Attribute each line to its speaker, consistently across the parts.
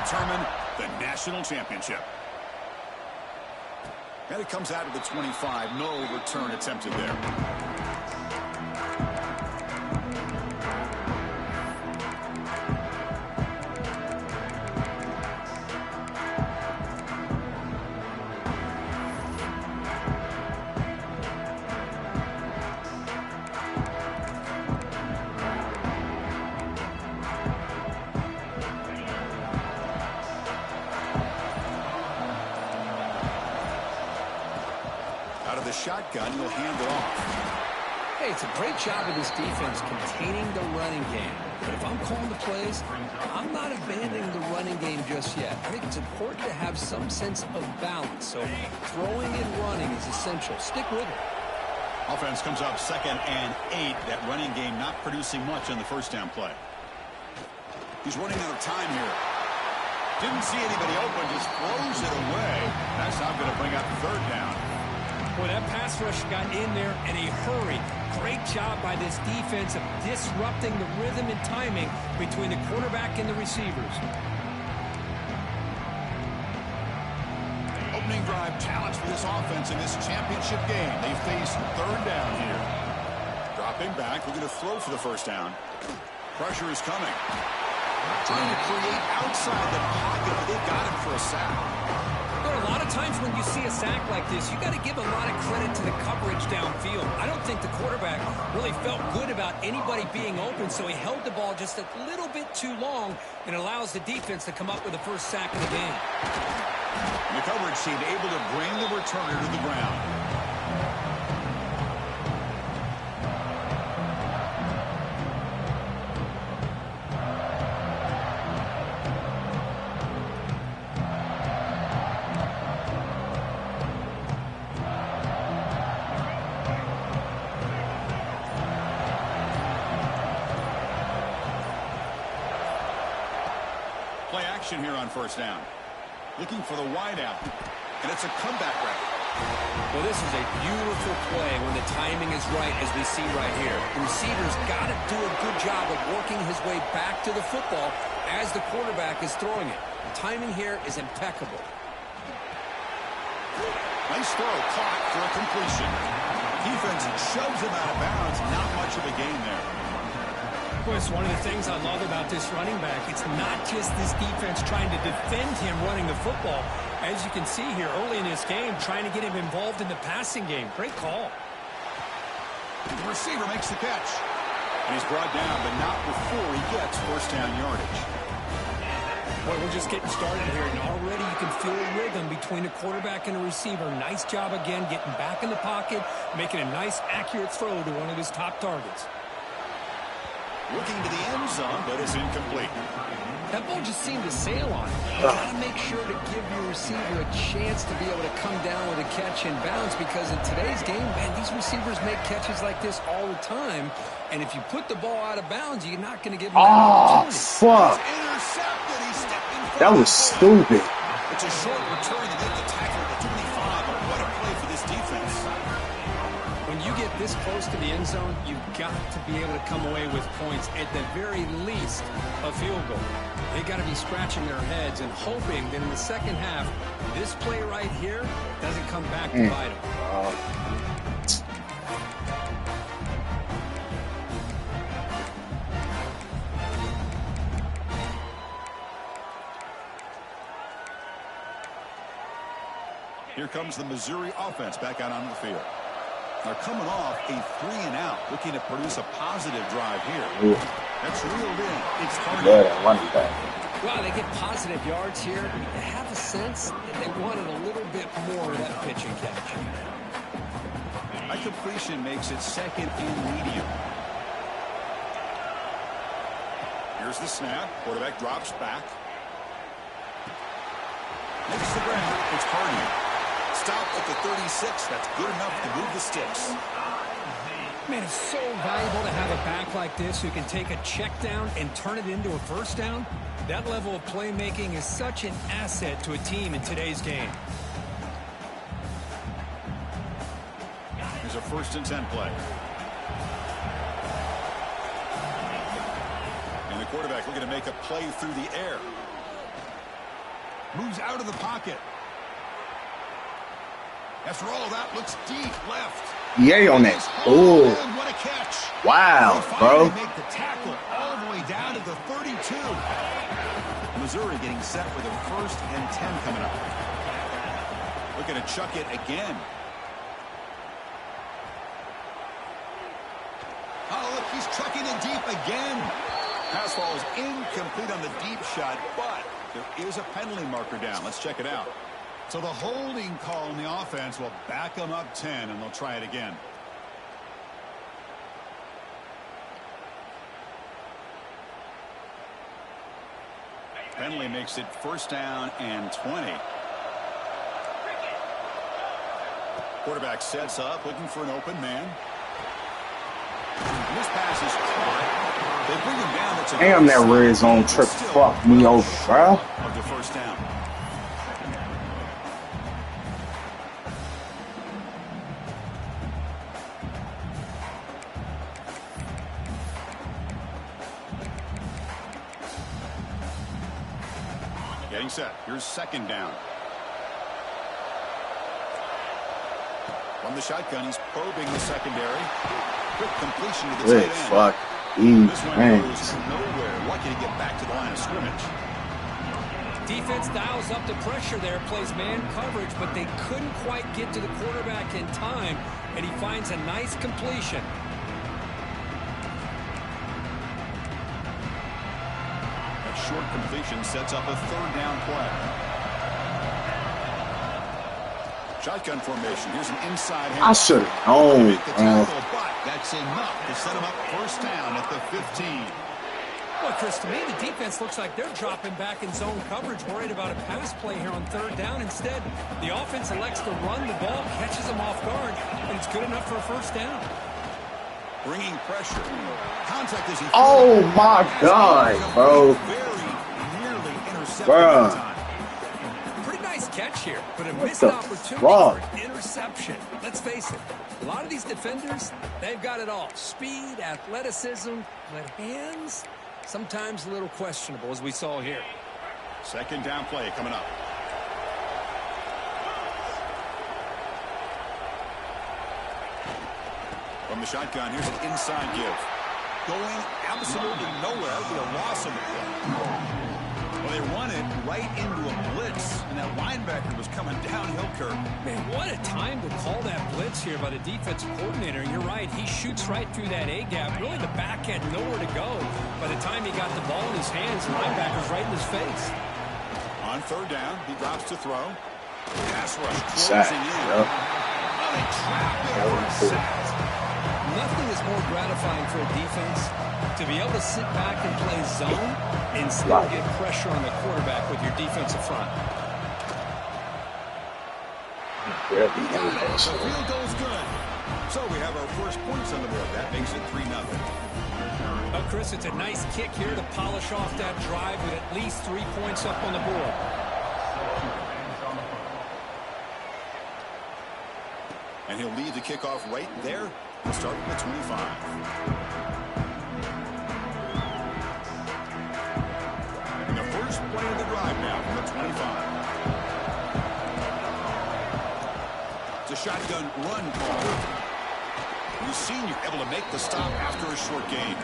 Speaker 1: determine the national championship. And it comes out of the 25. No return attempted there. Shotgun, he'll hand it off.
Speaker 2: Hey, it's a great job of this defense containing the running game. But if I'm calling the plays, I'm not abandoning the running game just yet. I think it's important to have some sense of balance. So throwing and running is essential. Stick with it.
Speaker 1: Offense comes up 2nd and 8. That running game not producing much on the first down play. He's running out of time here. Didn't see anybody open, just throws it away. That's not going to bring out the 3rd down.
Speaker 3: Well, that pass rush got in there in a hurry. Great job by this defense of disrupting the rhythm and timing between the quarterback and the receivers.
Speaker 1: Opening drive challenge for this offense in this championship game. They face 3rd down here. Dropping back, looking to throw for the 1st down. Pressure is coming. Trying to create outside the pocket, but they've got him for a sack.
Speaker 3: A lot of times when you see a sack like this, you got to give a lot of credit to the coverage downfield. I don't think the quarterback really felt good about anybody being open, so he held the ball just a little bit too long and allows the defense to come up with the first sack of the game.
Speaker 1: And the coverage team able to bring the returner to the ground. Here on 1st down. Looking for the wideout. And it's a comeback route.
Speaker 2: Well, this is a beautiful play when the timing is right, as we see right here. The receiver's got to do a good job of working his way back to the football as the quarterback is throwing it. The timing here is impeccable.
Speaker 1: Nice throw, caught for a completion. Defense shoves him out of bounds. Not much of a gain there.
Speaker 3: Of course, one of the things I love about this running back, it's not just this defense trying to defend him running the football. As you can see here early in this game, trying to get him involved in the passing game. Great call.
Speaker 1: The receiver makes the catch. And he's brought down, but not before he gets 1st down yardage.
Speaker 3: Boy, we're just getting started here, and already you can feel a rhythm between the quarterback and the receiver. Nice job again getting back in the pocket, making a nice, accurate throw to one of his top targets.
Speaker 1: Looking to the end zone, but it's incomplete.
Speaker 2: That ball just seemed to sail on it. You got to make sure to give your receiver a chance to be able to come down with a catch and bounce, because in today's game, man, these receivers make catches like this all the time. And if you put the ball out of bounds, you're not going to give them that opportunity.
Speaker 4: Fuck. That was stupid.
Speaker 1: It's a short return to make the tackle at the 25, but what a play for this defense.
Speaker 2: When you get this close to the end zone, you've got to be able to come away with points, at the very least a field goal. They got to be scratching their heads and hoping that in the second half, this play right here doesn't come back to bite them.
Speaker 1: Here comes the Missouri offense back out onto the field. They're coming off a 3-and-out, looking to produce a positive drive here.
Speaker 4: Ooh.
Speaker 1: That's reeled in. It's hard.
Speaker 4: Yeah, running back.
Speaker 2: Well, they get positive yards here. I have a sense that they wanted a little bit more of that pitch and catch.
Speaker 1: A completion makes it 2nd and medium. Here's the snap. Quarterback drops back. Makes the ground. It's Hardy. Stop at the 36. That's good enough to move the sticks.
Speaker 3: Man, it's so valuable to have a back like this who can take a check down and turn it into a 1st down. That level of playmaking is such an asset to a team in today's game.
Speaker 1: Here's a 1st and 10 play. And the quarterback looking to make a play through the air. Moves out of the pocket. After all that, looks deep left.
Speaker 4: Yay on that. Oh,
Speaker 1: what a catch.
Speaker 4: wow,
Speaker 1: They
Speaker 4: bro.
Speaker 1: finally make the tackle all the way down to the 32. Missouri getting set with a 1st and 10 coming up. Looking to chuck it again. Oh, look, he's chucking it deep again. Pass ball is incomplete on the deep shot, but there is a penalty marker down. Let's check it out. So the holding call in the offense will back them up 10, and they'll try it again. Penalty makes it 1st down and 20. Quarterback sets up, looking for an open man. This pass is caught. They bring him down. That's a
Speaker 4: Damn, that red zone trip fucked me over, bro.
Speaker 1: Of the 1st down. Getting set. Here's 2nd down. From the shotgun, he's probing the secondary. Quick completion to the
Speaker 4: Good
Speaker 1: tight end.
Speaker 4: fuck.
Speaker 1: This one
Speaker 4: Man.
Speaker 1: goes nowhere. Lucky to get back to the line of scrimmage.
Speaker 3: Defense dials up the pressure there, plays man coverage, but they couldn't quite get to the quarterback in time, and he finds a nice completion.
Speaker 1: That short completion sets up a 3rd down play. Shotgun formation. Here's an inside hand.
Speaker 4: I should have known, bro.
Speaker 1: But that's enough to set him up 1st down at the 15.
Speaker 3: Well, Chris, to me, the defense looks like they're dropping back in zone coverage, worried about a pass play here on 3rd down. Instead, the offense elects to run the ball, catches them off guard, and it's good enough for a 1st down.
Speaker 1: Bringing pressure. Contact as he
Speaker 4: Oh my God, bro.
Speaker 1: very nearly intercepted
Speaker 4: Bruh.
Speaker 1: that time.
Speaker 3: Pretty nice catch here, but a
Speaker 4: What
Speaker 3: missed
Speaker 4: the
Speaker 3: opportunity
Speaker 4: fuck?
Speaker 3: for an interception. Let's face it, a lot of these defenders, they've got it all. Speed, athleticism, but hands, sometimes a little questionable, as we saw here.
Speaker 1: 2nd down play coming up. From the shotgun, here's an inside give. Going absolutely nowhere. It'll be a loss of the play. Well, they run it right into a blitz, and that linebacker was coming downhill curve.
Speaker 3: Man, what a time to call that blitz here by the defensive coordinator. And you're right, he shoots right through that A-gap. Really, the back had nowhere to go. By the time he got the ball in his hands, the linebacker's right in his face.
Speaker 1: On 3rd down, he drops to throw. Pass rush
Speaker 4: Sack,
Speaker 1: closing in.
Speaker 4: yep.
Speaker 1: Oh, they trap it for a sack.
Speaker 3: Nothing is more gratifying for a defense to be able to sit back and play zone and still get pressure on the quarterback with your defensive front.
Speaker 1: The field goal's good. So we have our first points on the board. That makes it 3-0.
Speaker 3: Oh, Chris, it's a nice kick here to polish off that drive with at least 3 points up on the board.
Speaker 1: And he'll lead the kickoff right there and start from the 25. And the first play of the drive now from the 25. It's a shotgun run call. We've seen you able to make the stop after a short gain.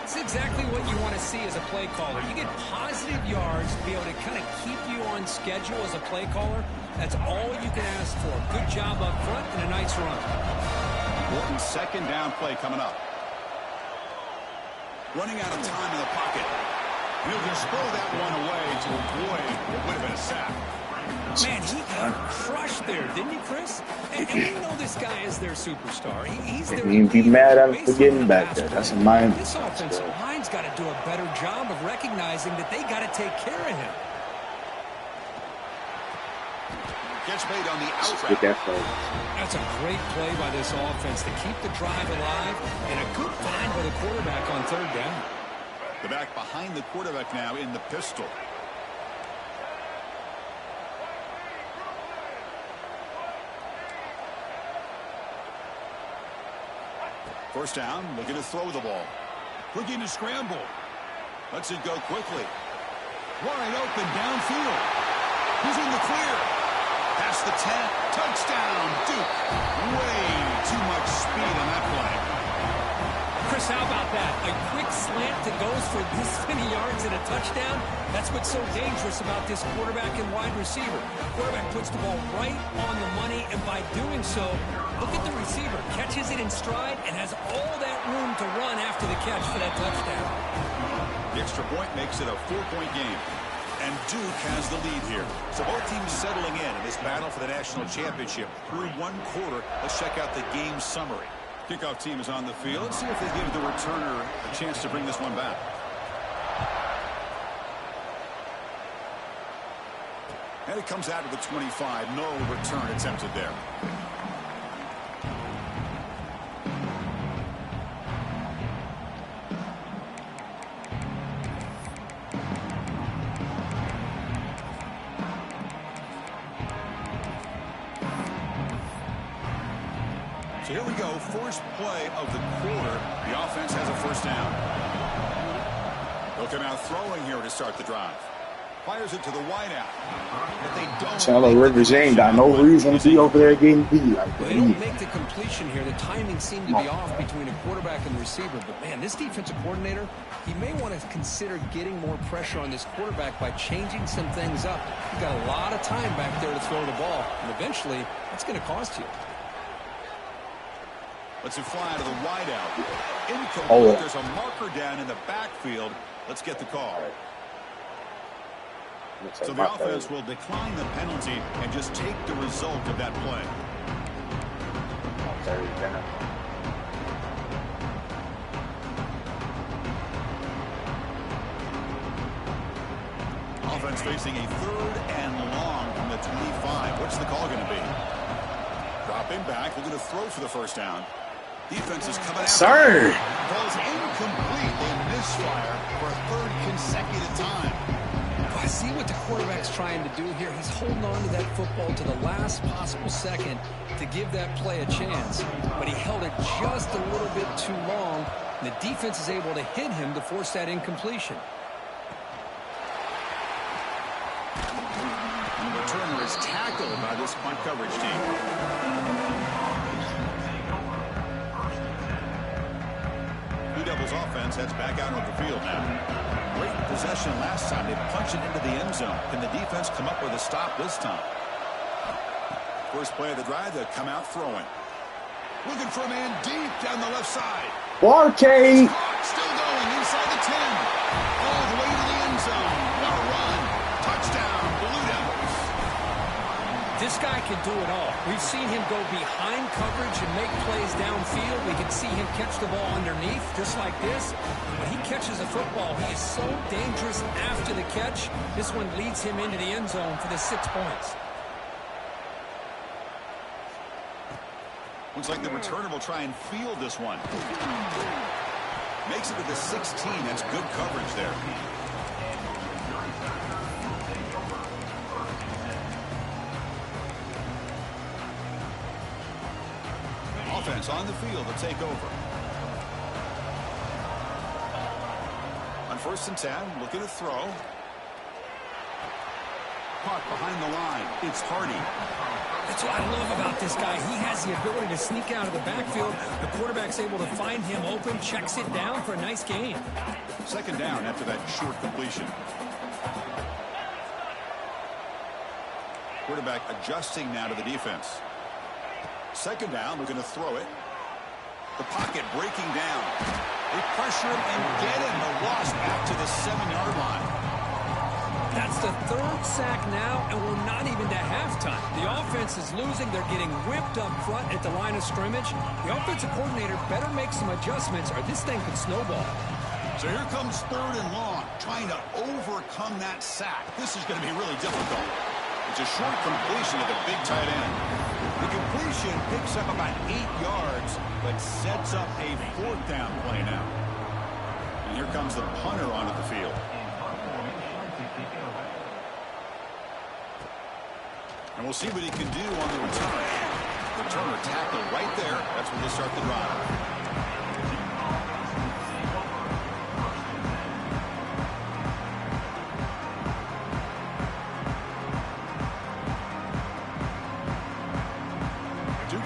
Speaker 3: It's exactly what you want to see as a play caller. You get positive yards to be able to kind of keep you on schedule as a play caller. That's all you can ask for. Good job up front and a nice run.
Speaker 1: Important 2nd down play coming up. Running out of time in the pocket. And he'll just throw that one away to avoid what would have been a sack.
Speaker 3: Man, he got crushed there, didn't he, Chris? And we know this guy is their superstar. He's their
Speaker 4: Can't even be
Speaker 3: leader.
Speaker 4: mad at him for
Speaker 3: Based
Speaker 4: getting
Speaker 3: on
Speaker 4: back
Speaker 3: the
Speaker 4: there. That's a
Speaker 3: pass
Speaker 4: mind.
Speaker 3: This offensive line's got to do a better job of recognizing that they got to take care of him.
Speaker 1: Gets made on the out
Speaker 4: Get
Speaker 1: route.
Speaker 4: that play.
Speaker 3: That's a great play by this offense to keep the drive alive, and a good find by the quarterback on 3rd down.
Speaker 1: The back behind the quarterback now in the pistol. First down, looking to throw the ball. Looking to scramble. Lets it go quickly. Wide open downfield. He's in the clear. Past the 10. Touchdown, Duke. Way too much speed on that play.
Speaker 3: Chris, how about that? A quick slant that goes for this many yards and a touchdown. That's what's so dangerous about this quarterback and wide receiver. Quarterback puts the ball right on the money, and by doing so, look at the receiver. Catches it in stride and has all that room to run after the catch for that touchdown.
Speaker 1: The extra point makes it a 4-point game. And Duke has the lead here. So both teams settling in this battle for the national championship. Through one quarter, let's check out the game summary. Kickoff team is on the field. Let's see if they give the returner a chance to bring this one back. And it comes out of the 25. No return attempted there. So here we go, first play of the quarter. The offense has a first down. They'll come out throwing here to start the drive. Fires it to the wideout. But they don't.
Speaker 4: Taylor Rivers ain't got no reason to be over there getting beat like
Speaker 3: Well, they don't make the completion here. The timing seemed to be off between a quarterback and the receiver. But, man, this defensive coordinator, he may want to consider getting more pressure on this quarterback by changing some things up. He's got a lot of time back there to throw the ball. And eventually, that's going to cost you.
Speaker 1: Let's fly to the wideout. Incomplete. There's a marker down in the backfield. Let's get the call. So the offense will decline the penalty and just take the result of that play. Offense facing a 3rd and long from the 25. What's the call going to be? Dropping back, looking to throw for the first down. Defense is coming out.
Speaker 4: Sir!
Speaker 1: Ball's incomplete. They misfire for a 3rd consecutive time.
Speaker 3: I see what the quarterback's trying to do here. He's holding on to that football to the last possible second to give that play a chance. But he held it just a little bit too long. And the defense is able to hit him to force that incompletion.
Speaker 1: And the returner is tackled by this punt coverage team. Blue Devils offense heads back out on the field now. Great possession last time. They punched it into the end zone. Can the defense come up with a stop this time? First play of the drive, they'll come out throwing. Looking for a man deep down the left side.
Speaker 4: Barkay!
Speaker 1: Still going inside the 10. All the way to the end zone. What a run. Touchdown, Blue Devils.
Speaker 3: This guy can do it all. We've seen him go behind coverage and make plays downfield. We can see him catch the ball underneath, just like this. When he catches a football, he is so dangerous after the catch. This one leads him into the end zone for the 6 points.
Speaker 1: Looks like the returner will try and field this one. Makes it to the 16. That's good coverage there. Offense on the field to take over. On 1st and 10, looking to throw. Caught behind the line. It's Hardy.
Speaker 3: That's what I love about this guy. He has the ability to sneak out of the backfield. The quarterback's able to find him open, checks it down for a nice gain.
Speaker 1: 2nd down after that short completion. Quarterback adjusting now to the defense. 2nd down, looking to throw it. The pocket breaking down. They pressure him and get him. A loss back to the 7-yard line.
Speaker 3: That's the 3rd sack now, and we're not even to halftime. The offense is losing. They're getting whipped up front at the line of scrimmage. The offensive coordinator better make some adjustments, or this thing could snowball.
Speaker 1: So here comes 3rd and long, trying to overcome that sack. This is going to be really difficult. It's a short completion to the big tight end. The completion picks up about 8 yards, but sets up a 4th down play now. And here comes the punter onto the field. And we'll see what he can do on the return. Returner tackled right there. That's where they start the drive.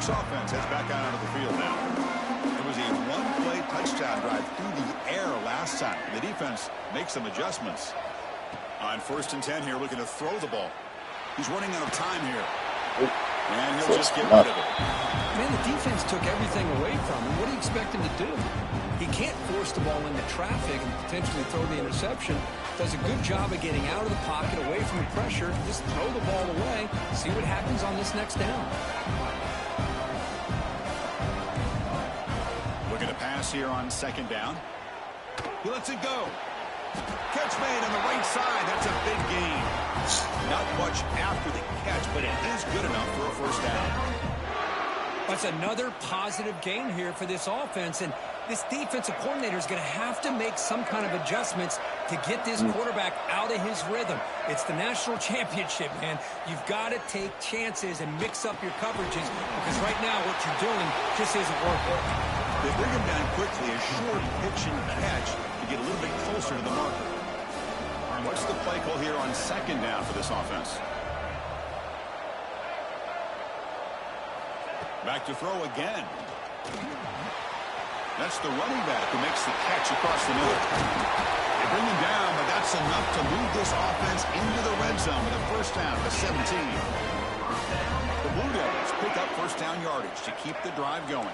Speaker 1: Bucs offense heads back out onto the field now. It was a one-play touchdown drive through the air last time. The defense makes some adjustments. On 1st and 10 here, looking to throw the ball. He's running out of time here. And he'll just get rid of it.
Speaker 3: Man, the defense took everything away from him. What do you expect him to do? He can't force the ball into traffic and potentially throw the interception. Does a good job of getting out of the pocket, away from the pressure. Just throw the ball away. See what happens on this next down.
Speaker 1: Looking to pass here on 2nd down. He lets it go. Catch made on the right side. That's a big gain. Not much after the catch, but it is good enough for a 1st down.
Speaker 3: That's another positive gain here for this offense, and this defensive coordinator is going to have to make some kind of adjustments to get this quarterback out of his rhythm. It's the national championship, man. You've got to take chances and mix up your coverages, because right now what you're doing just isn't working.
Speaker 1: They bring him down quickly, a short pitch and catch to get a little bit closer to the marker. What's the play call here on 2nd down for this offense? Back to throw again. That's the running back who makes the catch across the middle. They bring him down, but that's enough to move this offense into the red zone with a 1st down to 17. The Blue Devils pick up 1st down yardage to keep the drive going.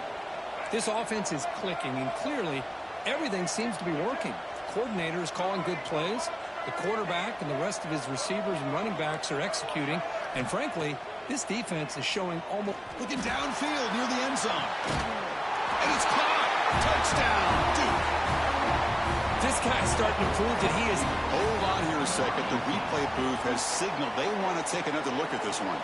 Speaker 3: This offense is clicking, and clearly everything seems to be working. The coordinator is calling good plays. The quarterback and the rest of his receivers and running backs are executing. And frankly, this defense is showing almost...
Speaker 1: Looking downfield near the end zone. And it's caught. Touchdown, Duke.
Speaker 3: This guy's starting to prove that he is...
Speaker 1: Hold on here a second. The replay booth has signaled they want to take another look at this one.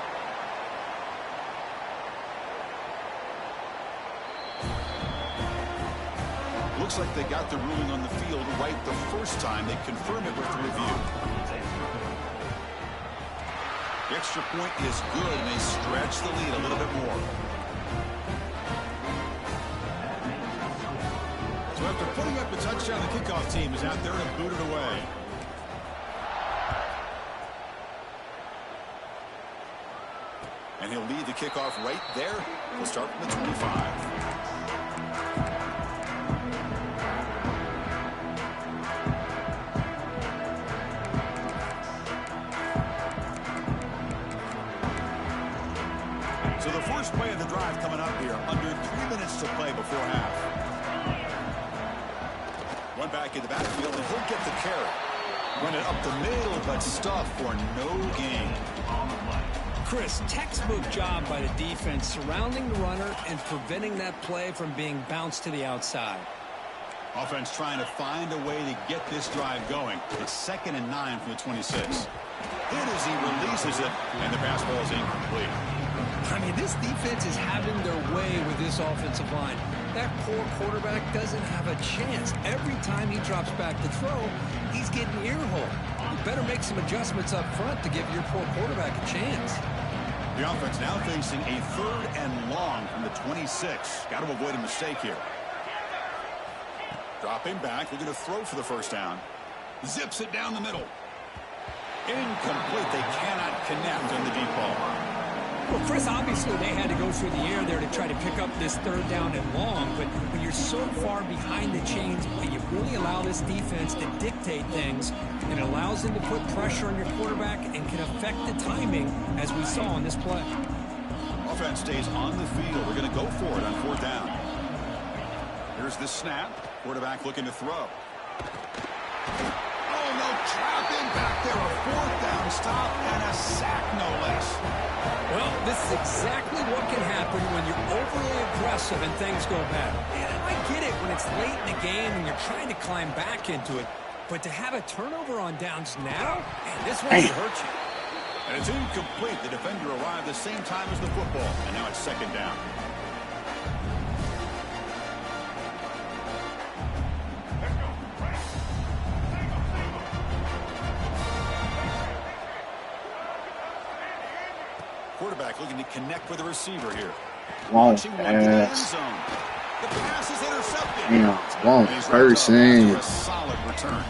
Speaker 1: Looks like they got the ruling on the field right the first time. They confirm it with the review. The extra point is good, and they stretch the lead a little bit more. So after putting up a touchdown, the kickoff team is out there to boot it away. And he'll lead the kickoff right there. We'll start from the 25. So the first play of the drive coming up here, under 3 minutes to play before half. One back in the backfield, and he'll get the carry. Run it up the middle, but stuff for no gain.
Speaker 3: Chris, textbook job by the defense surrounding the runner and preventing that play from being bounced to the outside.
Speaker 1: Offense trying to find a way to get this drive going. It's 2nd and 9 from the 26. Hit as he releases it, and the pass ball is incomplete.
Speaker 3: I mean, this defense is having their way with this offensive line. That poor quarterback doesn't have a chance. Every time he drops back to throw, he's getting earholed. You better make some adjustments up front to give your poor quarterback a chance.
Speaker 1: The offense now facing a 3rd and long from the 26. Got to avoid a mistake here. Dropping back, looking to throw for the 1st down. Zips it down the middle. Incomplete. They cannot connect on the deep ball.
Speaker 3: Well, Chris, obviously they had to go through the air there to try to pick up this 3rd down and long, but when you're so far behind the chains, you really allow this defense to dictate things, and it allows them to put pressure on your quarterback and can affect the timing, as we saw on this play.
Speaker 1: Offense stays on the field. We're going to go for it on 4th down. Here's the snap. Quarterback looking to throw. Oh, no, trapped in back there. A 4th down stop and a sack, no less.
Speaker 3: Well, this is exactly what can happen when you're overly aggressive and things go bad. And I get it when it's late in the game and you're trying to climb back into it. But to have a turnover on downs now, man, this one could hurt you.
Speaker 1: And it's incomplete. The defender arrived the same time as the football. And now it's 2nd down. Quarterback looking to connect with the receiver here. Launching one to the end zone. The pass is intercepted.
Speaker 4: Damn, wrong person.
Speaker 1: A solid return.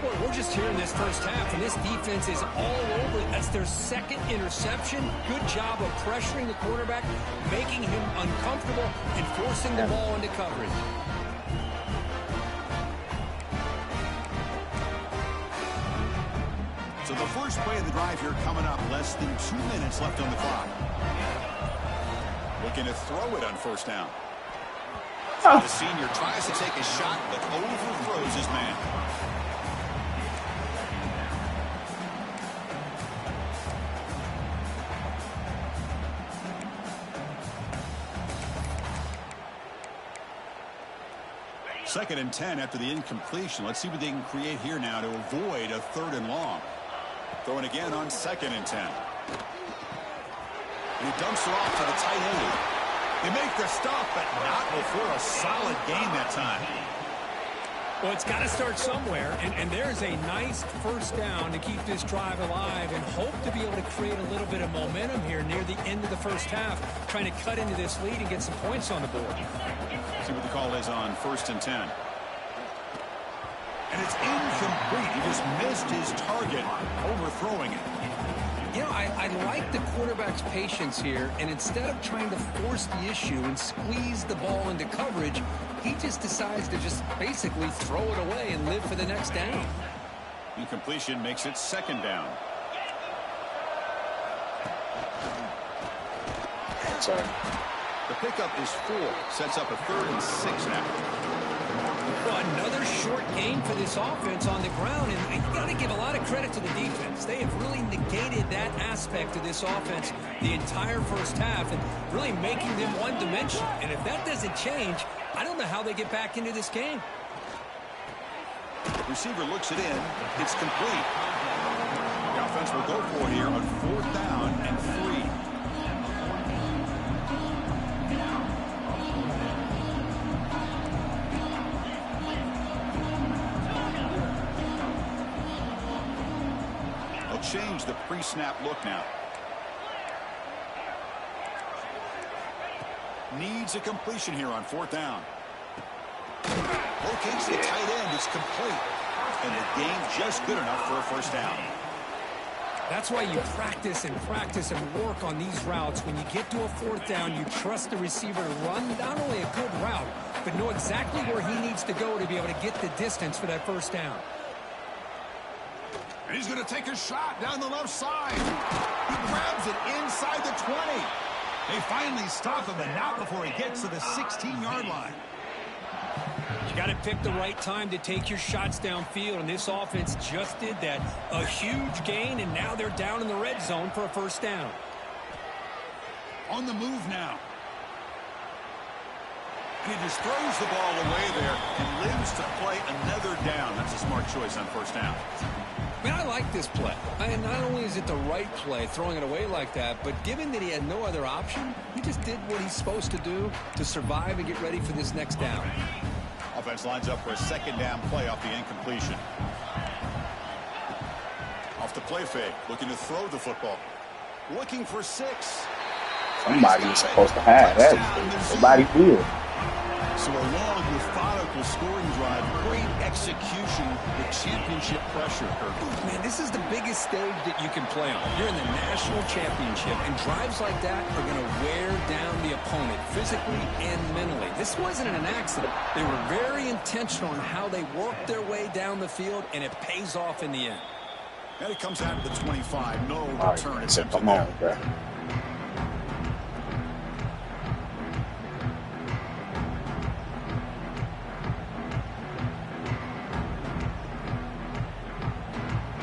Speaker 3: Boy, we're just here in this first half, and this defense is all over. That's their second interception. Good job of pressuring the quarterback, making him uncomfortable, and forcing the ball into coverage.
Speaker 1: So the first play of the drive here coming up. Less than 2 minutes left on the clock. Looking to throw it on first down. The senior tries to take a shot, but overthrows his man. Second and 10 after the incompletion. Let's see what they can create here now to avoid a 3rd and long. Throwing again on 2nd and 10. And he dumps it off to the tight end. They make the stop, but not before a solid gain that time.
Speaker 3: Well, it's got to start somewhere, and there's a nice first down to keep this drive alive and hope to be able to create a little bit of momentum here near the end of the first half, trying to cut into this lead and get some points on the board.
Speaker 1: See what the call is on 1st and 10. And it's incomplete. He just missed his target, overthrowing it.
Speaker 3: You know, I like the quarterback's patience here, and instead of trying to force the issue and squeeze the ball into coverage, he just decides to just basically throw it away and live for the next down.
Speaker 1: Incompletion makes it 2nd down.
Speaker 4: Sorry.
Speaker 1: The pickup is 4. Sets up a 3rd and 6 now.
Speaker 3: Well, another short game for this offense on the ground, and you got to give a lot of credit to the defense. They have really negated that aspect of this offense the entire first half and really making them one-dimensional. And if that doesn't change, I don't know how they get back into this game.
Speaker 1: Receiver looks it in. It's complete. The offense will go for it here on 4th down and 3. Change the pre-snap look now. Needs a completion here on 4th down. Locates the tight end. It's complete. And the game just good enough for a first down.
Speaker 3: That's why you practice and work on these routes. When you get to a 4th down, you trust the receiver to run not only a good route, but know exactly where he needs to go to be able to get the distance for that first down.
Speaker 1: And he's going to take a shot down the left side. He grabs it inside the 20. They finally stop him, and not before he gets to the 16-yard line.
Speaker 3: You got to pick the right time to take your shots downfield, and this offense just did that. A huge gain, and now they're down in the red zone for a first down.
Speaker 1: On the move now. And he just throws the ball away there and lives to play another down. That's a smart choice on first down.
Speaker 3: Man, I like this play. And not only is it the right play, throwing it away like that, but given that he had no other option, he just did what he's supposed to do to survive and get ready for this next down.
Speaker 1: Offense lines up for a 2nd down play off the incompletion. Off the play fake, looking to throw the football. Looking for 6.
Speaker 4: Somebody was supposed to have that. Somebody will.
Speaker 1: So a long, methodical scoring drive, great execution with championship pressure.
Speaker 3: Man, this is the biggest stage that you can play on. You're in the national championship, and drives like that are going to wear down the opponent physically and mentally. This wasn't an accident. They were very intentional in how they worked their way down the field, and it pays off in the end.
Speaker 1: And it comes out to the 25. No return.
Speaker 4: Right, come on, bro.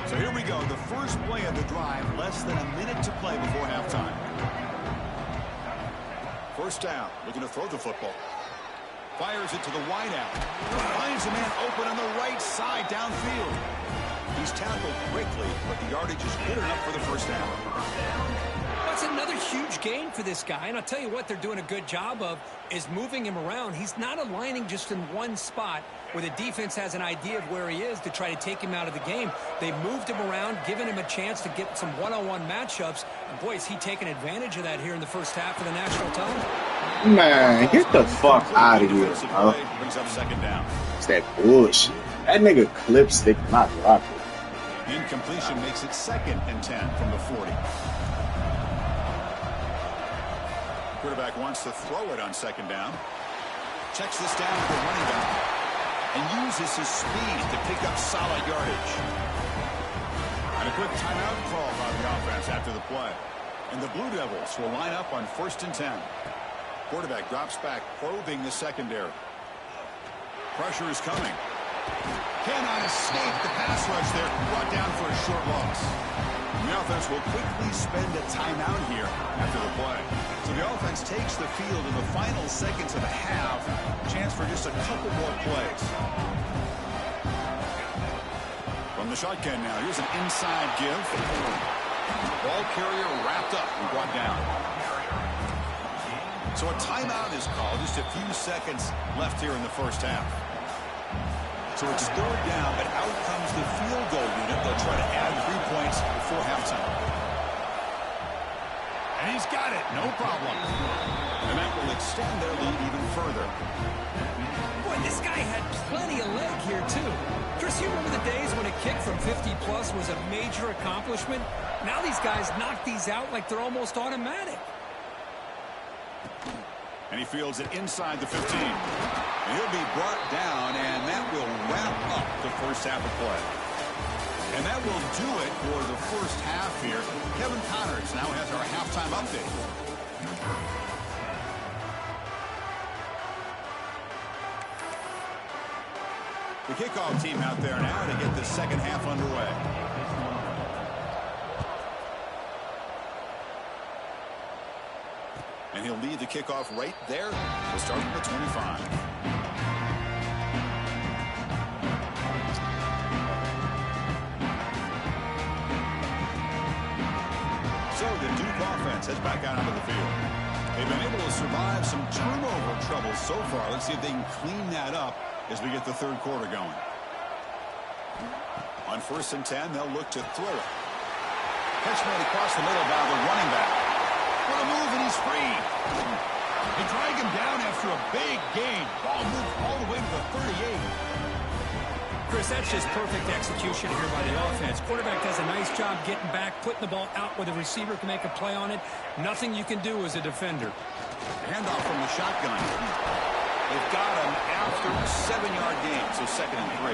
Speaker 1: So here we go, the first play of the drive, less than a minute to play before halftime. First down, looking to throw the football. Fires it to the wideout. Finds a man open on the right side downfield. He's tackled quickly, but the yardage is good enough for the first down.
Speaker 3: That's another huge gain for this guy, and I'll tell you what they're doing a good job of is moving him around. He's not aligning just in one spot where the defense has an idea of where he is to try to take him out of the game. They moved him around, giving him a chance to get some one-on-one matchups. And boy, is he taking advantage of that here in the first half of the national title.
Speaker 4: Man, get the fuck out of here, bro.
Speaker 1: Brings up 2nd down.
Speaker 4: It's that bullshit. That nigga clip stick, not rocket.
Speaker 1: The incompletion makes it 2nd and 10 from the 40. Quarterback wants to throw it on 2nd down. Checks this down to the running back and uses his speed to pick up solid yardage. And a quick timeout call by the offense after the play. And the Blue Devils will line up on 1st and 10. Quarterback drops back, probing the secondary. Pressure is coming. Cannot escape the pass rush there. Brought down for a short loss. And the offense will quickly spend a timeout here after the play. So the offense takes the field in the final seconds of the half. Chance for just a couple more plays. From the shotgun now, here's an inside give. Ball carrier wrapped up and brought down. So a timeout is called. Just a few seconds left here in the first half. So it's 3rd down, but out comes the field goal unit. They'll try to add 3 points before halftime. And he's got it, no problem. And that will extend their lead even further.
Speaker 3: Boy, this guy had plenty of leg here, too. Chris, you remember the days when a kick from 50-plus was a major accomplishment? Now these guys knock these out like they're almost automatic.
Speaker 1: And he fields it inside the 15. And he'll be brought down, and that will wrap up the first half of play. And that will do it for the first half here. Kevin Connors now has our halftime update. The kickoff team out there now to get the second half underway. And he'll lead the kickoff right there. We'll start from the 25. So the Duke offense heads back out onto the field. They've been able to survive some turnover troubles so far. Let's see if they can clean that up as we get the third quarter going. On 1st and 10, they'll look to throw it. Catch made across the middle by the running back. What a move, and he's free. They drag him down after a big gain. Ball moved all the way to the 38.
Speaker 3: Chris, that's just perfect execution here by the offense. Quarterback does a nice job getting back, putting the ball out where the receiver can make a play on it. Nothing you can do as a defender.
Speaker 1: Handoff from the shotgun. They've got him after a 7-yard gain, so 2nd and 3.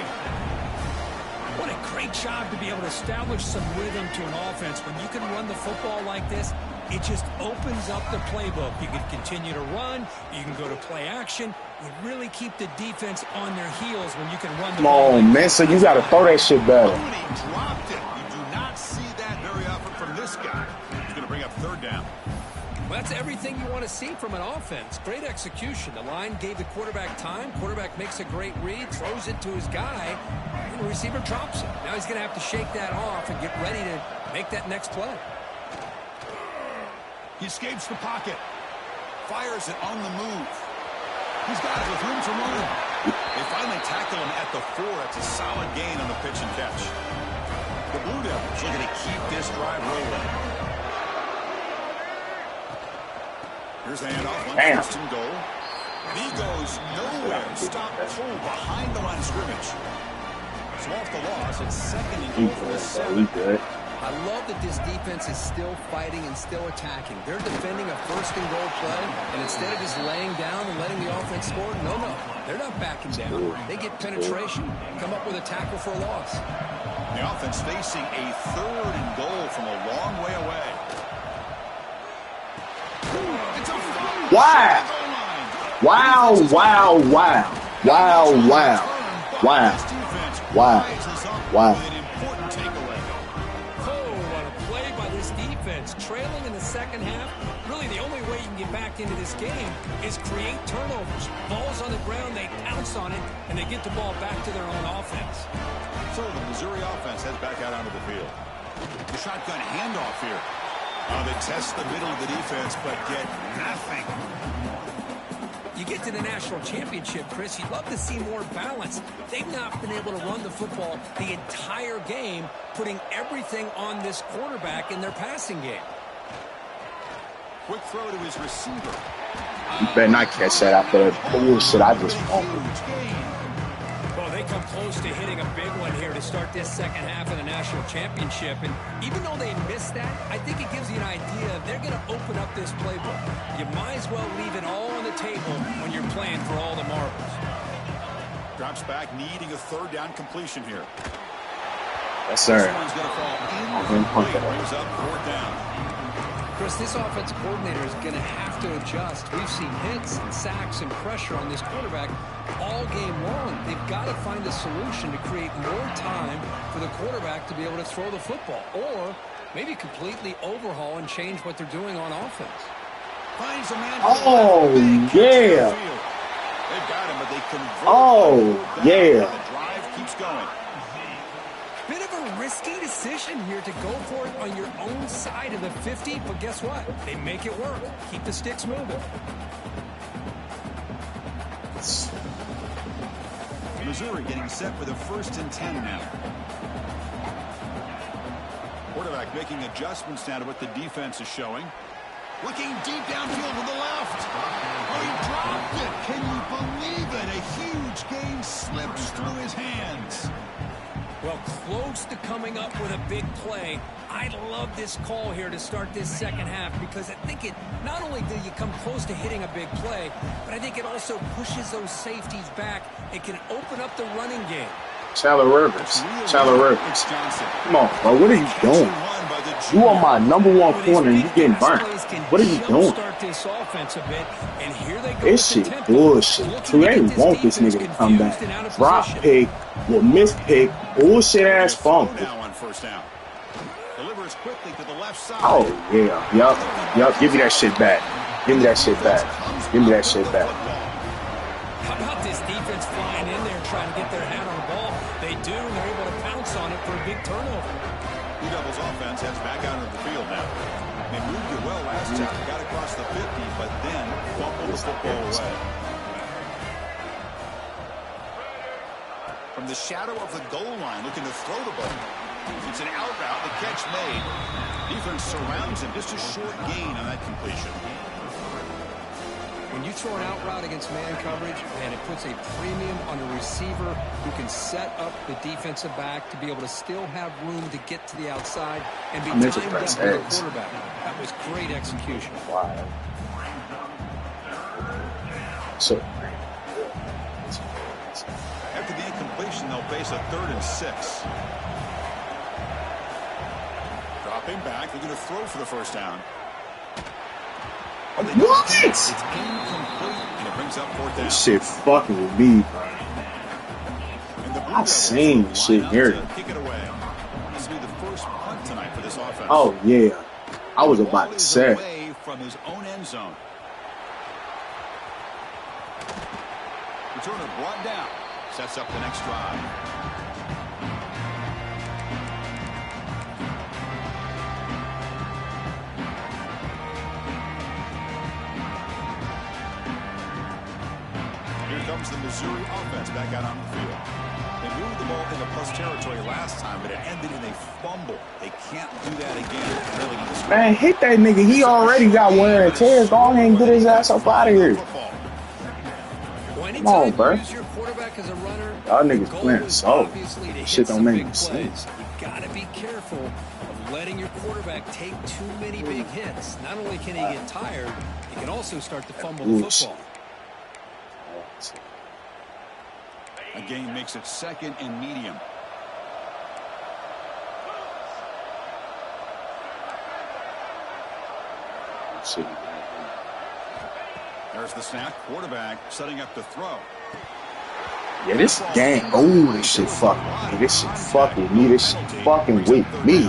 Speaker 3: What a great job to be able to establish some rhythm to an offense. When you can run the football like this, it just opens up the playbook. You can continue to run. You can go to play action. You really keep the defense on their heels when you can run the ball.
Speaker 4: Come on, man. So you got to throw that shit better.
Speaker 1: Oh, and he dropped it. You do not see that very often from this guy. He's going to bring up 3rd down.
Speaker 3: Well, that's everything you want to see from an offense. Great execution. The line gave the quarterback time. Quarterback makes a great read, throws it to his guy, and the receiver drops it. Now he's going to have to shake that off and get ready to make that next play.
Speaker 1: He escapes the pocket. Fires it on the move. He's got it with room to run. They finally tackle him at the 4. It's a solid gain on the pitch and catch. The Blue Devils looking to keep this drive rolling. Here's the handoff. First and goal. And he goes nowhere. Stop pull behind the line of scrimmage. So off the loss, it's 2nd and goal for the 7.
Speaker 3: I love that this defense is still fighting and still attacking. They're defending a 1st and goal play, and instead of just laying down and letting the offense score, no, they're not backing down. They get penetration, come up with a tackle for a loss.
Speaker 1: The offense facing a 3rd and goal from a long way away. It's a
Speaker 4: Wow. Wow, wow, wow. Wow, wow. Wow. Wow. Wow.
Speaker 3: Trailing in the second half, really the only way you can get back into this game is create turnovers. Ball's on the ground, they pounce on it, and they get the ball back to their own offense.
Speaker 1: So the Missouri offense heads back out onto the field. The shotgun handoff here. They test the middle of the defense, but get nothing.
Speaker 3: You get to the national championship, Chris, you'd love to see more balance. They've not been able to run the football the entire game, putting everything on this quarterback in their passing game.
Speaker 1: Quick throw to his receiver.
Speaker 4: You better not catch that after that bullshit I just fumbled.
Speaker 3: Well, they come close to hitting a big one here to start this second half of the national championship. And even though they missed that, I think it gives you an idea they're going to open up this playbook. You might as well leave it all on the table when you're playing for all the marbles.
Speaker 1: Drops back, needing a third down completion here.
Speaker 4: Yes, sir.
Speaker 1: This one's going to fall incomplete. Brings up fourth down.
Speaker 3: Chris, this offensive coordinator is going to have to adjust. We've seen hits and sacks and pressure on this quarterback all game long. They've got to find a solution to create more time for the quarterback to be able to throw the football, or maybe completely overhaul and change what they're doing on offense.
Speaker 1: Finds a man.
Speaker 4: Oh, yeah.
Speaker 1: They've got him, but they convert.
Speaker 4: Oh, yeah.
Speaker 1: The drive keeps going.
Speaker 3: Bit of a risky decision here to go for it on your own side of the 50, but guess what? They make it work. Keep the sticks moving.
Speaker 1: Missouri getting set for the 1st and 10 now. Quarterback making adjustments now to what the defense is showing. Looking deep downfield to the left. Oh, he dropped it. Can you believe it? A huge game slips through his hands.
Speaker 3: Well, close to coming up with a big play. I love this call here to start this second half because I think it not only do you come close to hitting a big play, but I think it also pushes those safeties back. It can open up the running game.
Speaker 4: Tyler Rivers. Come on, bro. What are you doing? You are my #1 corner and you getting burnt. What are you doing? This shit bullshit. True, they want this nigga to come back. Drop pick, will miss pick, bullshit ass fumble. Oh yeah, yup. Give me that shit back. Give me that shit back. Give me that shit back.
Speaker 3: How about this defense flying in there and trying to get their hand on the ball? They do, and they're able to pounce on it for a big turnover.
Speaker 1: Blue Devils offense heads back out of the field now. They moved it well last time, got across the 50, but then fumbled the football away. From the shadow of the goal line, looking to throw the ball. It's an out route, the catch made. Defense surrounds him, just a short gain on that completion.
Speaker 3: When you throw an out route against man coverage, man, it puts a premium on a receiver who can set up the defensive back to be able to still have room to get to the outside and be timed up with the quarterback. That was great execution.
Speaker 4: Wow. So
Speaker 1: after the incompletion, they'll face a 3rd and 6. Dropping back, they're going to throw for the first down.
Speaker 4: What?
Speaker 1: It's incomplete, and it brings up 4th down.
Speaker 4: This shit fucking with me, bro. I've seen shit here.
Speaker 1: Kick it away. This will be the first punt tonight for this offense.
Speaker 4: Oh yeah, I was about to say.
Speaker 1: Away from his own end zone. Returner brought down. Sets up the next drive. Comes the Missouri offense back out on the field. They moved the ball into plus territory last time, but it ended in a fumble. They can't do that again.
Speaker 4: Man, hit that nigga. He already got one of the tears. Go ahead and get his ass up out of here. Come on, bro. Y'all niggas playing so. Shit don't make any sense.
Speaker 3: You gotta be careful of letting your quarterback take too many big hits. Not only can he get tired, he can also start to fumble the football.
Speaker 1: A gain makes it 2nd and medium. There's the snap. Quarterback setting up to throw.
Speaker 4: Yeah, this game. Oh, this shit fucking with me. This shit fucking with me. This shit fucking with me.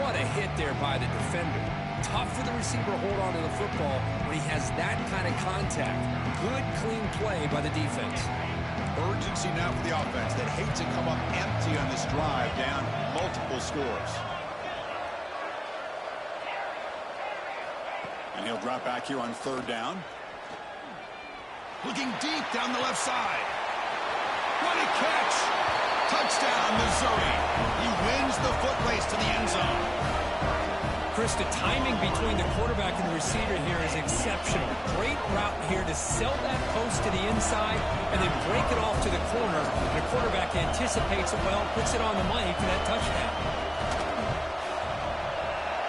Speaker 3: What a hit there by the defender. Tough for the receiver to hold on to the football when he has that kind of contact. Good, clean play by the defense.
Speaker 1: Urgency now for the offense that hate to come up empty on this drive, down multiple scores. And he'll drop back here on 3rd down. Looking deep down the left side. What a catch! Touchdown, Missouri. He wins the foot race to the end zone.
Speaker 3: Chris, the timing between the quarterback and the receiver here is exceptional. Great route here to sell that post to the inside and then break it off to the corner. The quarterback anticipates it well, puts it on the money for that touchdown.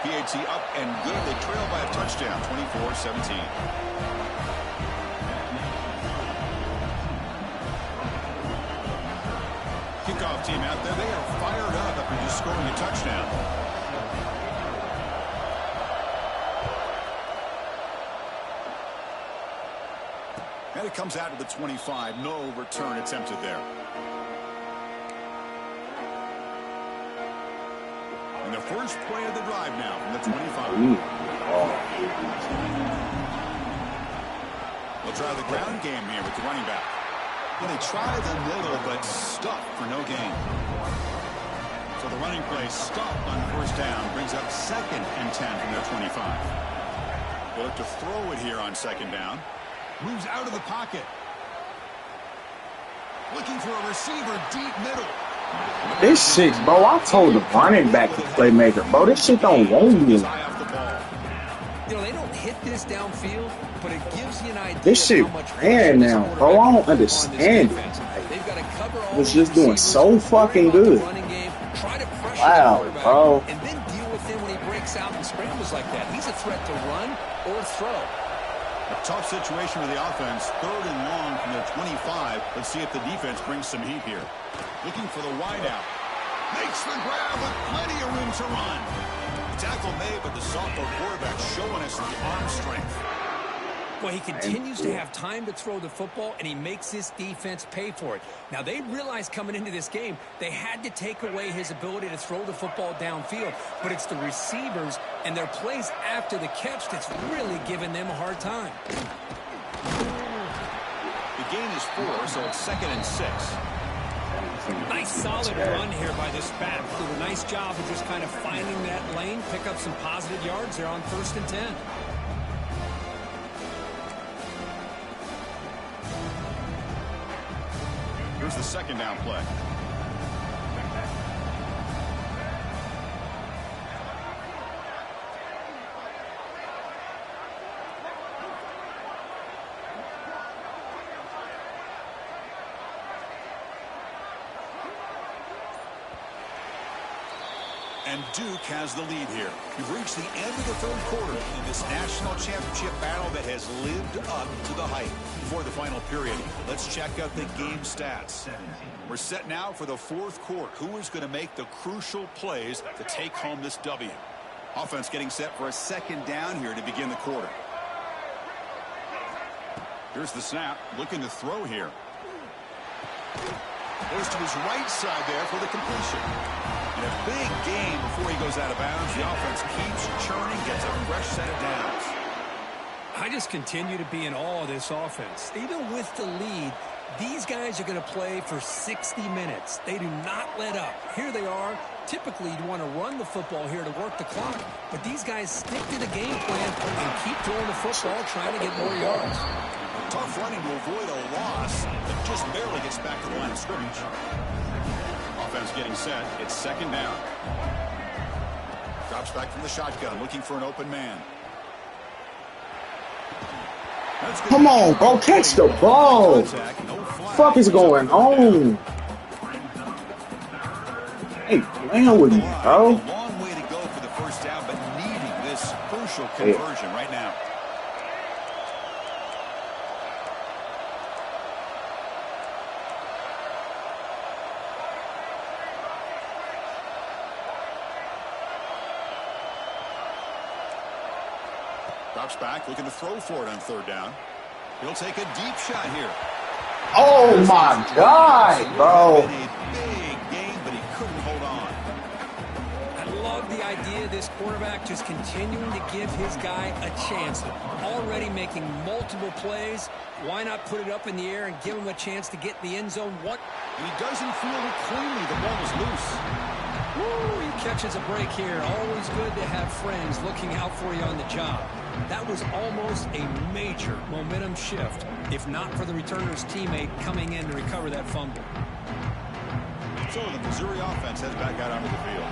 Speaker 1: PAT up and good. They trail by a touchdown, 24-17. Kickoff team out there. They are fired up after just scoring a touchdown. And it comes out to the 25. No return attempted there. And the first play of the drive now from the 25. We'll try the ground game here with the running back. And they try the middle, but stuck for no gain. So the running play stuck on first down. Brings up 2nd and 10 from their 25. They'll look to throw it here on 2nd down. Moves out of the pocket. Looking for a receiver deep middle.
Speaker 4: This shit, bro, I told the running back to playmaker, bro. This shit don't want me.
Speaker 3: You know, they don't hit this downfield, but it gives you an idea.
Speaker 4: This shit ran now, bro. I don't understand it. It was just doing so fucking good. Wow, bro.
Speaker 3: And then deal with him when he breaks out and scrambles like that. He's a threat to run or throw.
Speaker 1: A tough situation with the offense. 3rd and long from their 25. Let's see if the defense brings some heat here. Looking for the wideout. Makes the grab with plenty of room to run. Tackle made, but the sophomore quarterback showing us the arm strength.
Speaker 3: Well, he continues to have time to throw the football, and he makes his defense pay for it. Now, they realized coming into this game they had to take away his ability to throw the football downfield, but it's the receivers and their plays after the catch that's really giving them a hard time.
Speaker 1: The gain is 4, so it's 2nd and 6.
Speaker 3: Nice solid run here by this back. Did a nice job of just kind of finding that lane, pick up some positive yards there on 1st and 10.
Speaker 1: Here's the 2nd down play. And Duke has the lead here. We've reached the end of the 3rd quarter in this national championship battle that has lived up to the hype. Before the final period, let's check out the game stats. We're set now for the 4th quarter. Who is going to make the crucial plays to take home this W? Offense getting set for a 2nd down here to begin the quarter. Here's the snap. Looking to throw here. Goes to his right side there for the completion. And a big gain before he goes out of bounds. The offense keeps churning, gets a fresh set of downs.
Speaker 3: I just continue to be in awe of this offense. Even with the lead, these guys are going to play for 60 minutes. They do not let up. Here they are. Typically, you want to run the football here to work the clock. But these guys stick to the game plan and keep throwing the football, trying to get more yards.
Speaker 1: Tough running to avoid a loss, but just barely gets back to the line of scrimmage. Offense getting set. It's 2nd down. Drops back from the shotgun, looking for an open man.
Speaker 4: Come on, bro. Catch the ball. What the fuck is going on? Hey, playing with me, bro.
Speaker 1: A long way to go for the 1st down, but needing this crucial conversion right now. Drops back, looking to throw for it on 3rd down. He'll take a deep shot here.
Speaker 4: Oh my God, bro.
Speaker 1: A big game, but he couldn't hold on.
Speaker 3: I love the idea of this quarterback just continuing to give his guy a chance. Already making multiple plays. Why not put it up in the air and give him a chance to get in the end zone? What?
Speaker 1: And he doesn't feel it cleanly. The ball is loose.
Speaker 3: Woo, he catches a break here. Always good to have friends looking out for you on the job. That was almost a major momentum shift, if not for the returner's teammate coming in to recover that fumble.
Speaker 1: So the Missouri offense heads back out onto the field.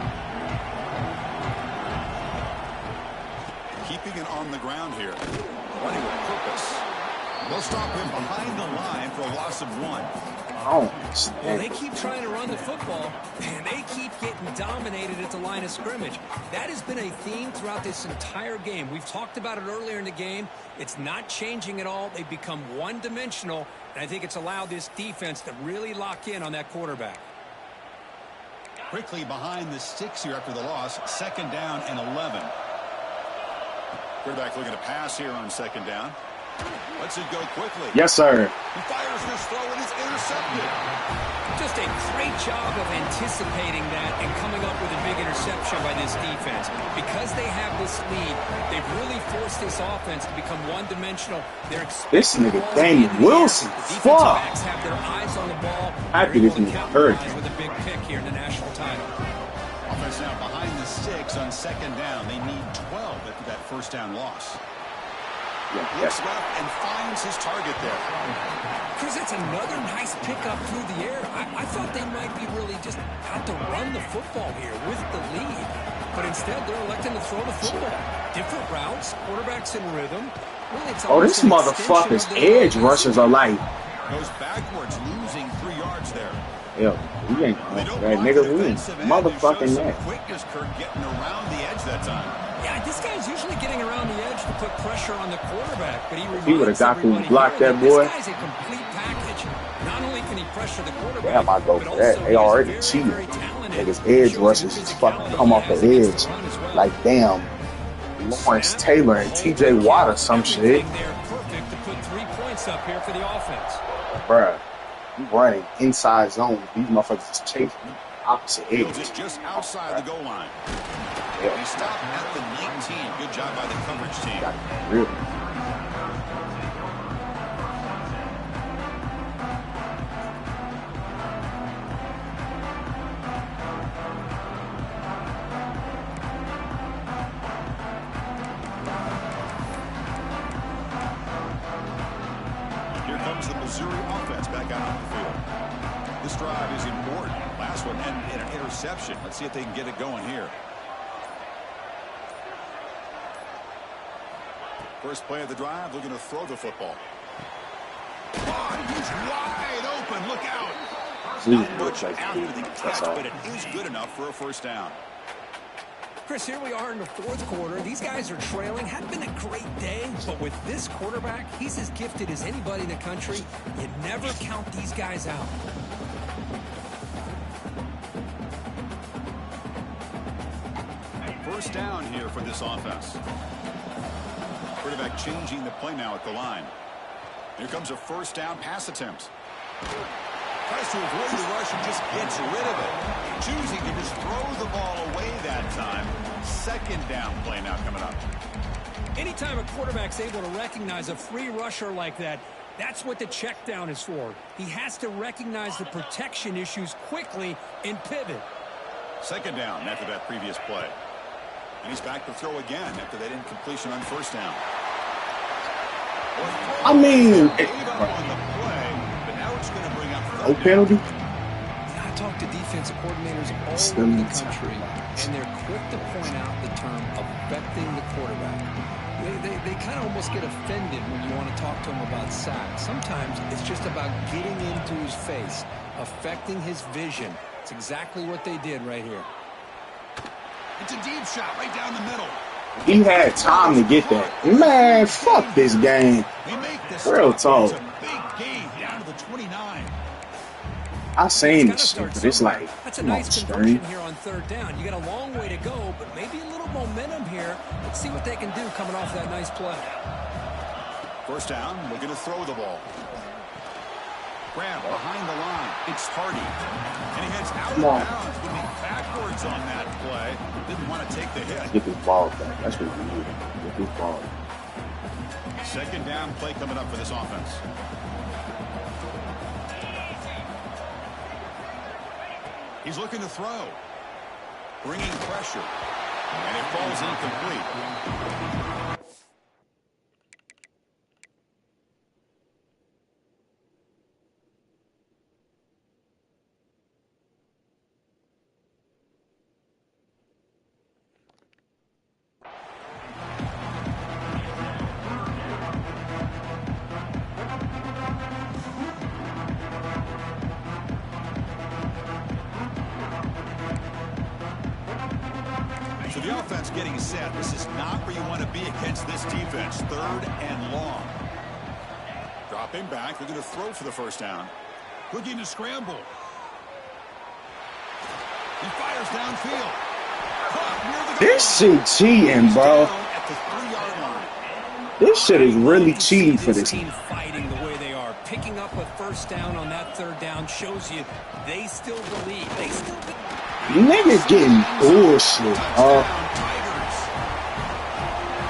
Speaker 1: keeping it on the ground here. Running with purpose. They'll stop him behind the line for a loss of 1.
Speaker 4: Oh,
Speaker 3: well, they keep trying to run the football, and they keep getting dominated at the line of scrimmage. That has been a theme throughout this entire game. We've talked about it earlier in the game. It's not changing at all. They've become one-dimensional, and I think it's allowed this defense to really lock in on that quarterback.
Speaker 1: Quickly behind the 6 here after the loss. 2nd down and 11. Quarterback looking to pass here on 2nd down. Lets it go quickly.
Speaker 4: Yes, sir.
Speaker 1: He fires this throw and it's intercepted.
Speaker 3: Just a great job of anticipating that and coming up with a big interception by this defense. Because they have this lead, they've really forced this offense to become one-dimensional.
Speaker 4: This nigga Daniel Wilson, fuck.
Speaker 3: Have their eyes on the ball.
Speaker 4: Happy this nigga hurt.
Speaker 3: With a big pick here in the national title.
Speaker 1: Offense now behind the 6 on 2nd down. They need 12 after that 1st down loss. Looks left and finds his target there.
Speaker 3: Chris, it's another nice pickup through the air. I thought they might be really just out to run the football here with the lead. But instead, they're electing to throw the football. Different routes, quarterbacks in rhythm. Really, it's
Speaker 4: this motherfucker's edge rushers are like.
Speaker 1: Goes backwards, losing 3 yards there.
Speaker 4: Yeah, we ain't that nigga. We ain't motherfucking that.
Speaker 1: Quickness, Kirk, getting around the edge that time.
Speaker 3: Yeah, this guy's usually getting around the edge to put pressure on the quarterback, but
Speaker 4: he would have got through and blocked that boy.
Speaker 3: This guy's a complete package. Not only can he pressure the quarterback,
Speaker 4: damn, I go for that. They already cheated. Niggas edge rushers just fucking come off the edge. Like damn, Lawrence Taylor and T.J. Watt or some shit.
Speaker 3: They're perfect to put 3 points up here for the offense.
Speaker 4: Bruh, you running inside zone. These motherfuckers just chasing opposite edge.
Speaker 1: Just outside the goal line.
Speaker 4: Yeah.
Speaker 1: He stopped at the 19. Good job by the coverage team.
Speaker 4: Really?
Speaker 1: Here comes the Missouri offense back out on the field. This drive is important. Last one ended in an interception. Let's see if they can get it going here. First play of the drive, looking to throw the football. Oh, he's wide open. Look out. Not much after the catch, but it is good enough for a 1st down.
Speaker 3: Chris, here we are in the 4th quarter. These guys are trailing. Hadn't been a great day, but with this quarterback, he's as gifted as anybody in the country. You never count these guys out.
Speaker 1: First down here for this offense. Quarterback changing the play now at the line. Here comes a 1st down pass attempt. Tries to avoid the rush and just gets rid of it. Choosing to just throw the ball away that time. 2nd down play now coming up.
Speaker 3: Anytime a quarterback's able to recognize a free rusher like that, that's what the check down is for. He has to recognize the protection issues quickly and pivot.
Speaker 1: 2nd down after that previous play. And he's back to throw again after that incompletion on 1st down.
Speaker 4: I mean, no penalty.
Speaker 3: I talk to defensive coordinators all over the country, and they're quick to point out the term affecting the quarterback. They kind of almost get offended when you want to talk to them about sacks. Sometimes it's just about getting into his face, affecting his vision. It's exactly what they did right here.
Speaker 1: It's a deep shot right down the middle.
Speaker 4: He had time to get that. Man, fuck this game. Real talk.
Speaker 1: It's a big gain down to the 29.
Speaker 4: I seen this shit, but it's like,
Speaker 3: that's a nice conversion here on 3rd down. You got a long way to go, but maybe a little momentum here. Let's see what they can do coming off that nice play.
Speaker 1: 1st down, looking to throw the ball. Grab behind the line. It's Hardy. And he heads out of bounds, moving backwards on that play. Didn't want to take the hit.
Speaker 4: Get this ball back. That's what we need. Get this ball.
Speaker 1: 2nd down play coming up for this offense. He's looking to throw. Bringing pressure. And it falls incomplete. So the offense getting set. This is not where you want to be against this defense. 3rd and long. Dropping back. They're going to throw for the first down. Looking to scramble. He fires downfield.
Speaker 4: This shit cheating, bro. This shit is really cheating for this
Speaker 3: team fighting the way they are. Picking up a first down on that 3rd down shows you they still believe.
Speaker 4: Niggas getting bullshit.
Speaker 1: Here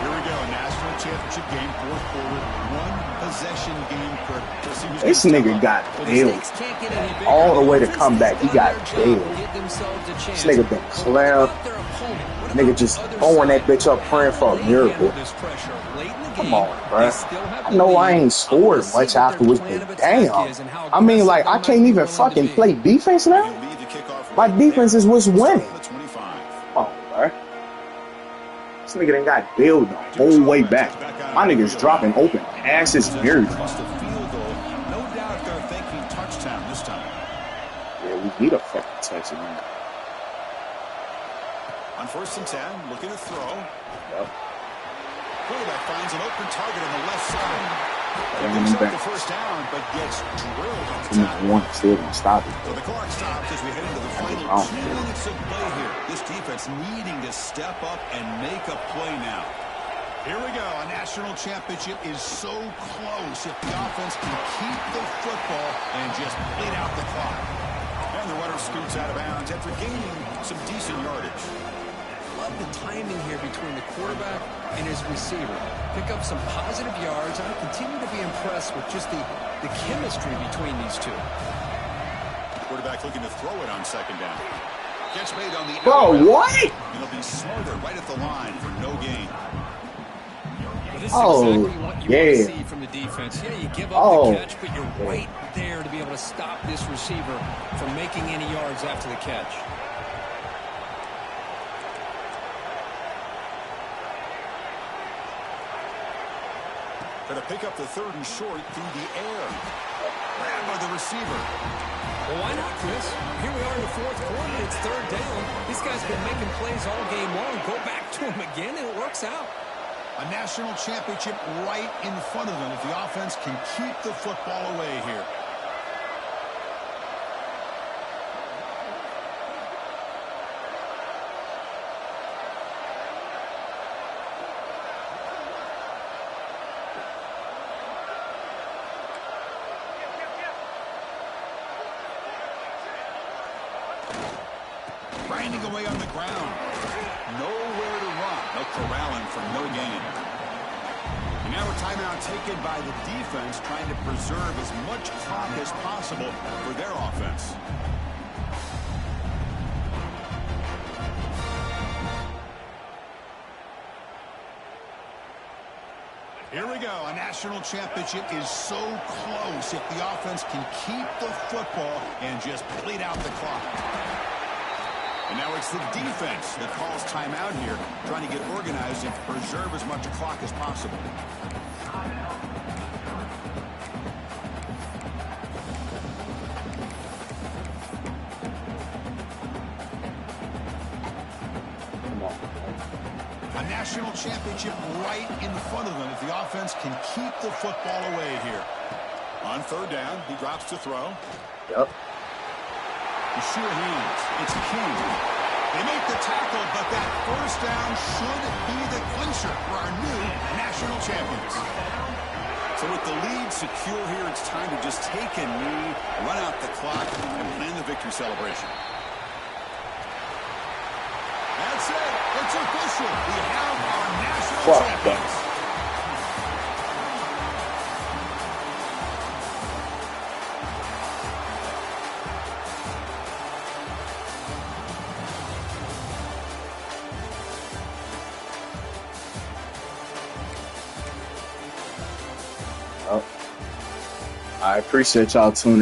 Speaker 1: we go. National championship game, 4th quarter. 1-possession game for
Speaker 4: this nigga got bailed. All the way to come back, he got bailed. This nigga been clear. Nigga just throwing that bitch up praying for a miracle. Come on, bro. I know I ain't scored much afterwards, but damn. I mean, like, I can't even fucking play defense now? My defense is what's winning. Come on, bro. This nigga done got bailed the whole way back. My nigga's dropping open passes and everything.
Speaker 1: No doubt they're thinking touchdown this time.
Speaker 4: Yeah, we need a fucking touchdown.
Speaker 1: On 1st and 10, looking to throw.
Speaker 4: Yep.
Speaker 1: Quarterback finds an open target on the left side. Picks up the first down, but gets drilled on the tackle.
Speaker 4: Still gonna stop it.
Speaker 1: So the clock stops as we head into the final 2 minutes of play here. This defense needing to step up and make a play now. Here we go. A national championship is so close if the offense can keep the football and just bleed out the clock. And the runner scoots out of bounds after gaining some decent yardage.
Speaker 3: Love the timing here between the quarterback and his receiver. Pick up some positive yards. I continue to be impressed with just the chemistry between these two.
Speaker 1: Quarterback looking to throw it on 2nd down. Catch made on the
Speaker 4: bro, what?
Speaker 1: It'll be smothered right at the line for no gain.
Speaker 3: This is exactly what you want to see from the defense. Yeah, you give up the catch, but you're right there to be able to stop this receiver from making any yards after the catch.
Speaker 1: Going to pick up the 3rd and short through the air. Grabbed by the receiver.
Speaker 3: Well, why not, Chris? Here we are in the 4th quarter. It's 3rd down. These guys have been making plays all game long. Go back to them again, and it works out.
Speaker 1: A national championship right in front of them if the offense can keep the football away here. Grinding away on the ground. Nowhere to run. No corralling for no gain. And now a timeout taken by the defense trying to preserve as much clock as possible for their offense. Here we go. A national championship is so close if the offense can keep the football and just bleed out the clock. And now it's the defense that calls timeout here, trying to get organized and preserve as much clock as possible. A national championship right in front of them if the offense can keep the football away here. On 3rd down, he drops to throw.
Speaker 4: Yep.
Speaker 1: The sure hands. It's King. They make the tackle, but that first down should be the clincher for our new national champions. So with the lead secure here, it's time to just take a knee, run out the clock, and plan the victory celebration. That's it. It's official. We have our national champions.
Speaker 4: I appreciate y'all tuning